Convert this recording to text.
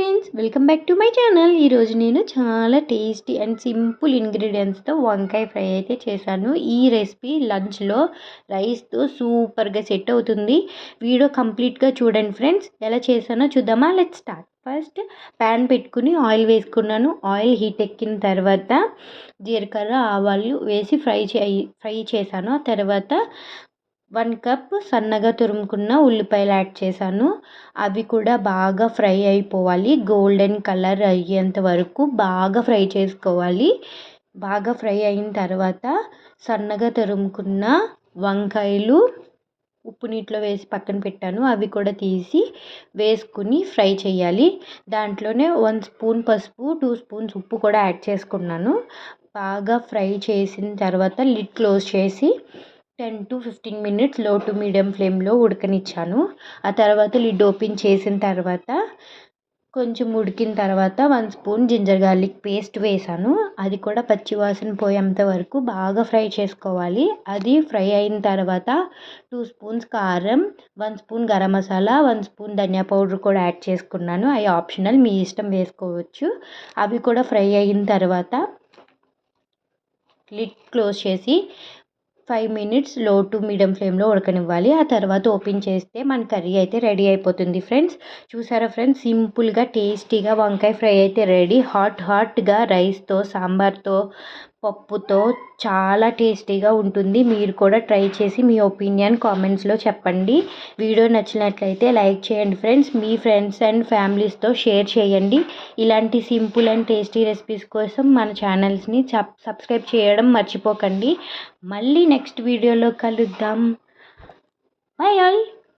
Friends, welcome back to my channel. ఈరోజు నేను చాలా టేస్టీ అండ్ సింపుల్ ఇంగ్రీడియంట్స్తో వంకాయ ఫ్రై అయితే చేశాను. ఈ రెసిపీ లంచ్లో రైస్తో సూపర్గా సెట్ అవుతుంది. వీడియో కంప్లీట్గా చూడండి ఫ్రెండ్స్. ఎలా చేశానో చూద్దామా? Let's start. ఫస్ట్ ప్యాన్ పెట్టుకుని ఆయిల్ వేసుకున్నాను. ఆయిల్ హీట్ ఎక్కిన తర్వాత జీలకర్ర ఆవాలు వేసి ఫ్రై చేశాను. ఆ తర్వాత 1 కప్ సన్నగా తురుముకున్న ఉల్లిపాయలు యాడ్ చేశాను. అవి కూడా బాగా ఫ్రై అయిపోవాలి. గోల్డెన్ కలర్ అయ్యేంత వరకు బాగా ఫ్రై చేసుకోవాలి. బాగా ఫ్రై అయిన తర్వాత సన్నగా తురుముకున్న వంకాయలు ఉప్పు నీటిలో వేసి పక్కన పెట్టాను. అవి కూడా తీసి వేసుకుని ఫ్రై చేయాలి. దాంట్లోనే 1 స్పూన్ పసుపు, 2 స్పూన్స్ ఉప్పు కూడా యాడ్ చేసుకున్నాను. బాగా ఫ్రై చేసిన తర్వాత లిడ్ క్లోజ్ చేసి 10 to 15 మినిట్స్ లో టు మీడియం ఫ్లేమ్లో ఉడకనిచ్చాను. ఆ తర్వాత లిడ్ ఓపెన్ చేసిన తర్వాత కొంచెం ఉడికిన తర్వాత 1 స్పూన్ జింజర్ గార్లిక్ పేస్ట్ వేసాను. అది కూడా పచ్చివాసన పోయేంత వరకు బాగా ఫ్రై చేసుకోవాలి. అది ఫ్రై అయిన తర్వాత 2 స్పూన్స్ కారం, 1 స్పూన్ గరం మసాలా, 1 స్పూన్ ధనియా పౌడర్ కూడా యాడ్ చేసుకున్నాను. అవి ఆప్షనల్, మీ ఇష్టం వేసుకోవచ్చు. అవి కూడా ఫ్రై అయిన తర్వాత లిడ్ క్లోజ్ చేసి 5 మినిట్స్ లో టు మీడియం ఫ్లేమ్లో ఉడకనివ్వాలి. ఆ తర్వాత ఓపెన్ చేస్తే మన కర్రీ అయితే రెడీ అయిపోతుంది ఫ్రెండ్స్. చూసారా ఫ్రెండ్స్, సింపుల్గా టేస్టీగా వంకాయ ఫ్రై అయితే రెడీ. హాట్గా రైస్తో, సాంబార్తో, పప్పుతో చాలా టేస్టీగా ఉంటుంది. మీరు కూడా ట్రై చేసి మీ ఒపీనియన్ కామెంట్స్లో చెప్పండి. వీడియో నచ్చినట్లయితే లైక్ చేయండి ఫ్రెండ్స్. మీ ఫ్రెండ్స్ అండ్ ఫ్యామిలీస్తో షేర్ చేయండి. ఇలాంటి సింపుల్ అండ్ టేస్టీ రెసిపీస్ కోసం మన ఛానల్స్ని సబ్స్క్రైబ్ చేయడం మర్చిపోకండి. మళ్ళీ నెక్స్ట్ వీడియోలో కలుద్దాం. By all.